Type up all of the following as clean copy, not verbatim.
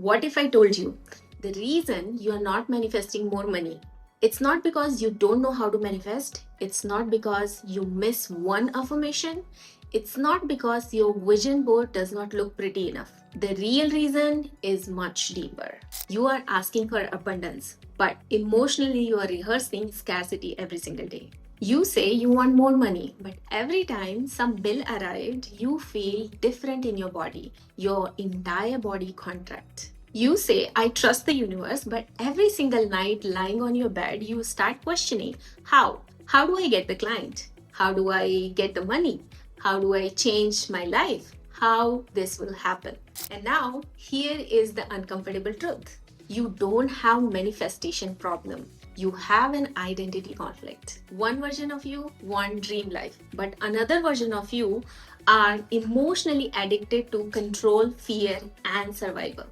What if I told you the reason you are not manifesting more money? It's not because you don't know how to manifest. It's not because you miss one affirmation. It's not because your vision board does not look pretty enough. The real reason is much deeper. You are asking for abundance, but emotionally you are rehearsing scarcity every single day. You say you want more money, but every time some bill arrived, you feel different in your body. Your entire body contracts. You say, I trust the universe, but every single night lying on your bed, you start questioning how? How do I get the client? How do I get the money? How do I change my life? How this will happen? And now, here is the uncomfortable truth. You don't have manifestation problem. You have an identity conflict. One version of you want dream life, but another version of you are emotionally addicted to control, fear, and survival.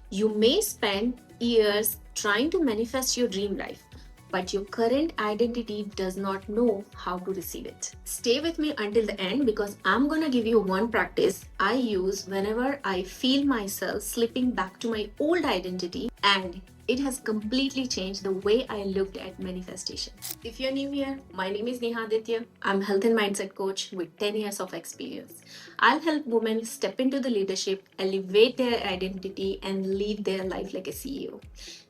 You may spend years trying to manifest your dream life, but your current identity does not know how to receive it. Stay with me until the end because I'm gonna give you one practice I use whenever I feel myself slipping back to my old identity, and it has completely changed the way I looked at manifestation. If you're new here, my name is Neha Aditya. I'm health and mindset coach with 10 years of experience. I'll help women step into the leadership, elevate their identity, and lead their life like a CEO.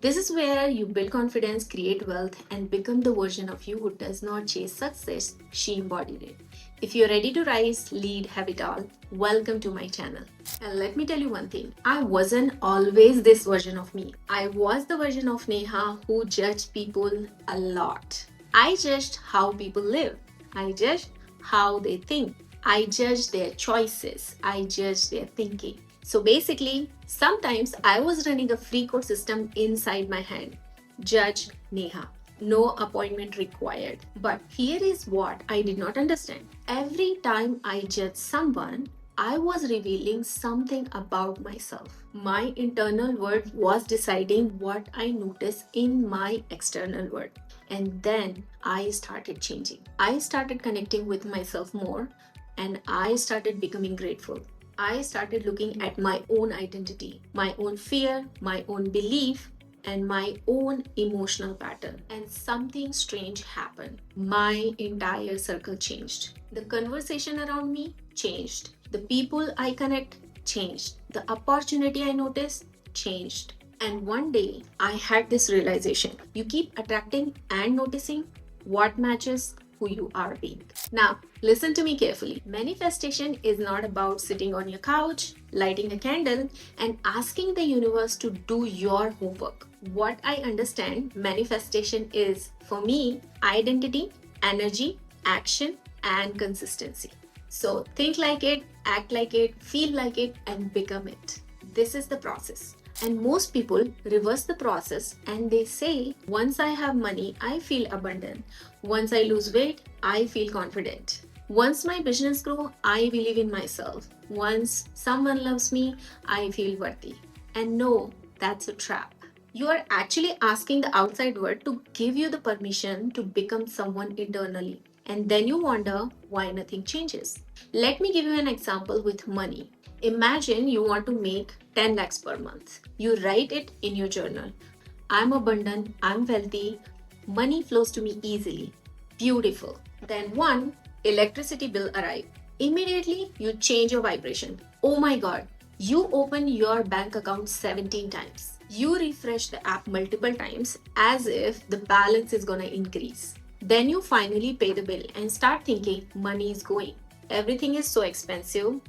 This is where you build confidence, create wealth, and become the version of you who does not chase success, she embodied it. If you're ready to rise, lead, have it all, welcome to my channel. And let me tell you one thing, I wasn't always this version of me. I was the version of Neha who judged people a lot. I judged how people live. I judged how they think. I judged their choices. I judged their thinking. So basically, sometimes I was running a free code system inside my head. Judge Neha. No appointment required. But here is what I did not understand. Every time I judged someone, I was revealing something about myself. My internal world was deciding what I noticed in my external world. And then I started changing. I started connecting with myself more and I started becoming grateful. I started looking at my own identity, my own fear, my own belief, and my own emotional pattern. And something strange happened. My entire circle changed. The conversation around me changed. The people I connect changed. The opportunity I noticed changed. And one day I had this realization. You keep attracting and noticing what matches who you are being. Now, listen to me carefully. Manifestation is not about sitting on your couch, lighting a candle, and asking the universe to do your homework. What I understand manifestation is, for me, identity, energy, action, and consistency. So think like it, act like it, feel like it, and become it. This is the process. And most people reverse the process and they say, once I have money, I feel abundant. Once I lose weight, I feel confident. Once my business grows, I believe in myself. Once someone loves me, I feel worthy. And no, that's a trap. You are actually asking the outside world to give you the permission to become someone internally. And then you wonder why nothing changes. Let me give you an example with money. Imagine you want to make 10 lakhs per month. You write it in your journal. I'm abundant, I'm wealthy, money flows to me easily. Beautiful. Then one electricity bill arrives. Immediately you change your vibration. Oh my god, you open your bank account 17 times. You refresh the app multiple times as if the balance is gonna increase. Then you finally pay the bill and start thinking money is going. Everything is so expensive.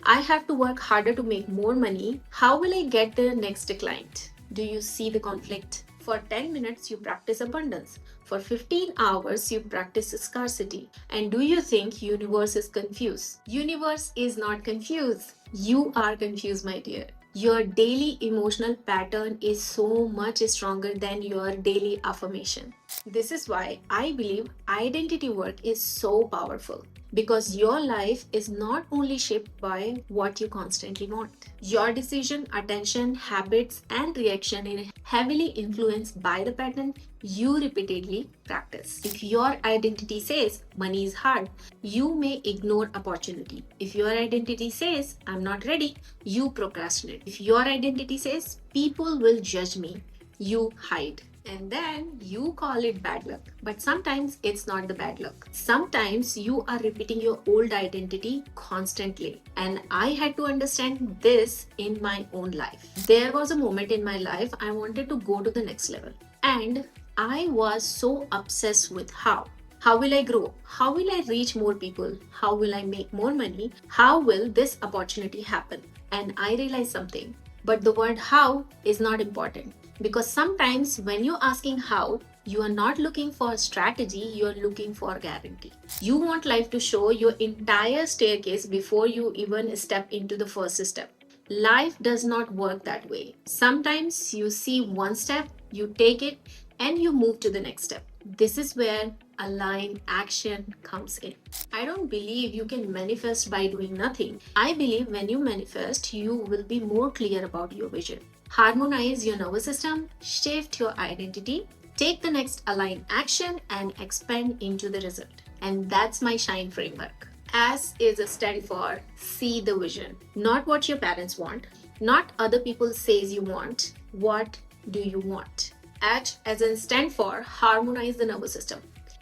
I have to work harder to make more money. How will I get the next client? Do you see the conflict? For 10 minutes, you practice abundance. For 15 hours, you practice scarcity. And do you think universe is confused? Universe is not confused. You are confused, my dear. Your daily emotional pattern is so much stronger than your daily affirmation. This is why I believe identity work is so powerful. Because your life is not only shaped by what you constantly want. Your decision, attention, habits, and reaction is heavily influenced by the pattern you repeatedly practice. If your identity says money is hard, you may ignore opportunity. If your identity says I'm not ready, you procrastinate. If your identity says people will judge me, you hide. And then you call it bad luck. But sometimes it's not the bad luck. Sometimes you are repeating your old identity constantly. And I had to understand this in my own life. There was a moment in my life I wanted to go to the next level. And I was so obsessed with how. How will I grow? How will I reach more people? How will I make more money? How will this opportunity happen? And I realized something. But the word how is not important. Because sometimes when you're asking how, you are not looking for strategy, you're looking for guarantee. You want life to show your entire staircase before you even step into the first step. Life does not work that way. Sometimes you see one step, you take it, and you move to the next step. This is where aligned action comes in. I don't believe you can manifest by doing nothing. I believe when you manifest, you will be more clear about your vision. Harmonize your nervous system, shift your identity, take the next aligned action, and expand into the result. And that's my SHINE framework. S is a stand for see the vision. Not what your parents want, not other people says you want. What do you want? H as in stand for harmonize the nervous system.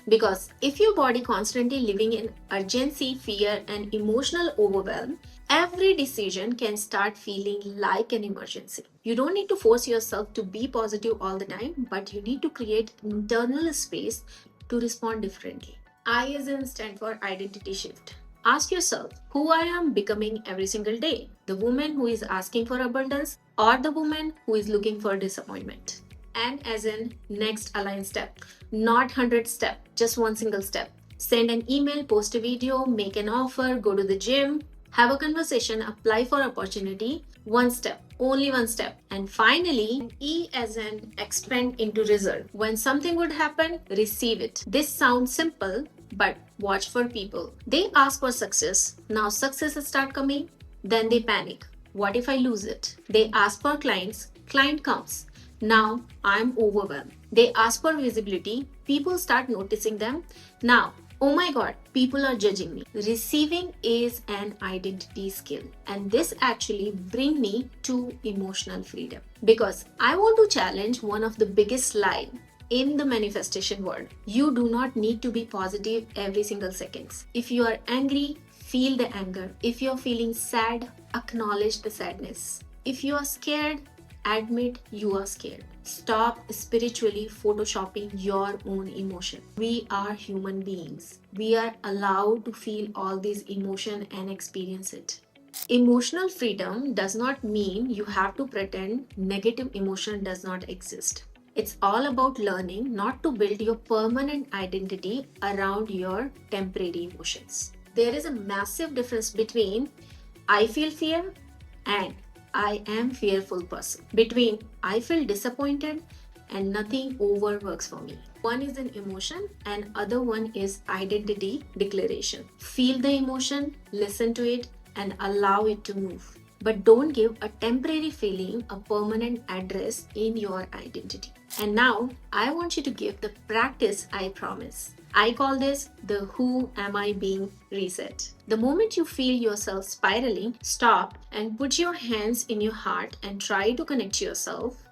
Because if your body constantly living in urgency, fear, and emotional overwhelm, every decision can start feeling like an emergency. You don't need to force yourself to be positive all the time, but you need to create internal space to respond differently. I is in stand for identity shift. Ask yourself who I am becoming every single day. The woman who is asking for abundance or the woman who is looking for disappointment. And as in next align step, not 100 step, just one single step. Send an email, post a video, make an offer, go to the gym, have a conversation, apply for opportunity. One step, only one step. And finally, E as in expand into result. When something would happen, receive it. This sounds simple, but watch for people. They ask for success. Now success start coming, then they panic. What if I lose it? They ask for clients, client comes. Now I'm overwhelmed. They ask for visibility. People start noticing them. Now, oh my god, people are judging me. Receiving is an identity skill. And this actually brings me to emotional freedom. Because I want to challenge one of the biggest lie in the manifestation world. You do not need to be positive every single seconds. If you are angry, feel the anger. If you're feeling sad, acknowledge the sadness. If you are scared, admit you are scared. Stop spiritually photoshopping your own emotion. We are human beings. We are allowed to feel all these emotion and experience it. Emotional freedom does not mean you have to pretend negative emotion does not exist. It's all about learning not to build your permanent identity around your temporary emotions. There is a massive difference between I feel fear and I am fearful person. Between I feel disappointed and nothing overworks for me. One is an emotion and other one is identity declaration. Feel the emotion, listen to it and allow it to move. But don't give a temporary feeling a permanent address in your identity. And now I want you to give the practice I promise. I call this the who am I being reset. The moment you feel yourself spiraling, stop and put your hands in your heart and try to connect yourself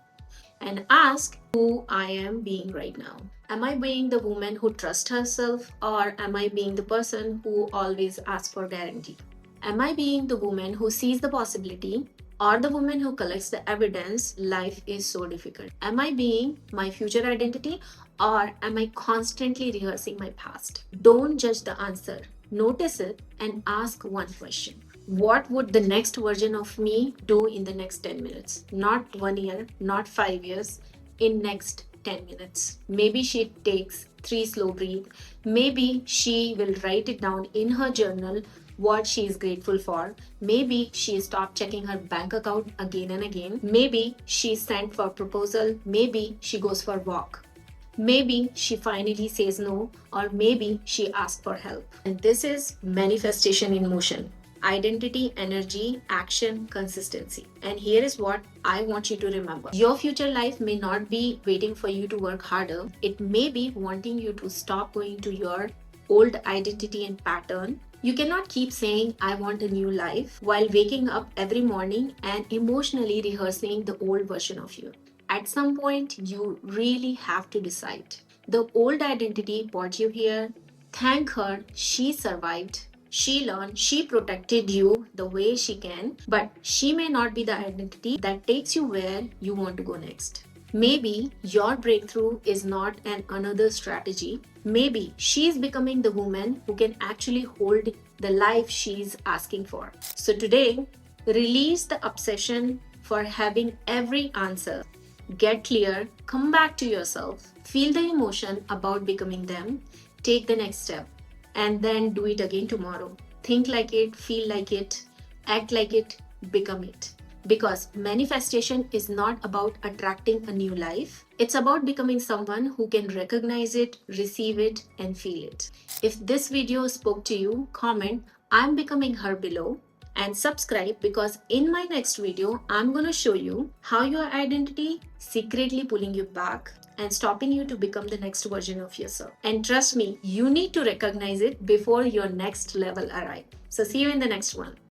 and ask who I am being right now. Am I being the woman who trusts herself or am I being the person who always asks for guarantee? Am I being the woman who sees the possibility or the woman who collects the evidence life is so difficult? Am I being my future identity or am I constantly rehearsing my past? Don't judge the answer. Notice it and ask one question. What would the next version of me do in the next 10 minutes? Not 1 year, not 5 years, in next 10 minutes. Maybe she takes 3 slow breaths. Maybe she will write it down in her journal what she is grateful for. Maybe she stopped checking her bank account again and again. Maybe she sent for proposal. Maybe she goes for walk. Maybe she finally says no, or maybe she asks for help. And this is manifestation in motion: identity, energy, action, consistency. And here is what I want you to remember: your future life may not be waiting for you to work harder, it may be wanting you to stop going to your old identity and pattern. You cannot keep saying, I want a new life, while waking up every morning and emotionally rehearsing the old version of you. At some point, you really have to decide. The old identity brought you here. Thank her, she survived. She learned, she protected you the way she can, but she may not be the identity that takes you where you want to go next. Maybe your breakthrough is not an another strategy. Maybe she's becoming the woman who can actually hold the life she's asking for. So today, release the obsession for having every answer. Get clear, come back to yourself, feel the emotion about becoming them, take the next step, and then do it again tomorrow. Think like it, feel like it, act like it, become it. Because manifestation is not about attracting a new life, it's about becoming someone who can recognize it, receive it, and feel it. If this video spoke to you, comment, I'm becoming her below, and subscribe, because in my next video, I'm going to show you how your identity secretly pulling you back and stopping you to become the next version of yourself. And trust me, you need to recognize it before your next level arrives. So see you in the next one.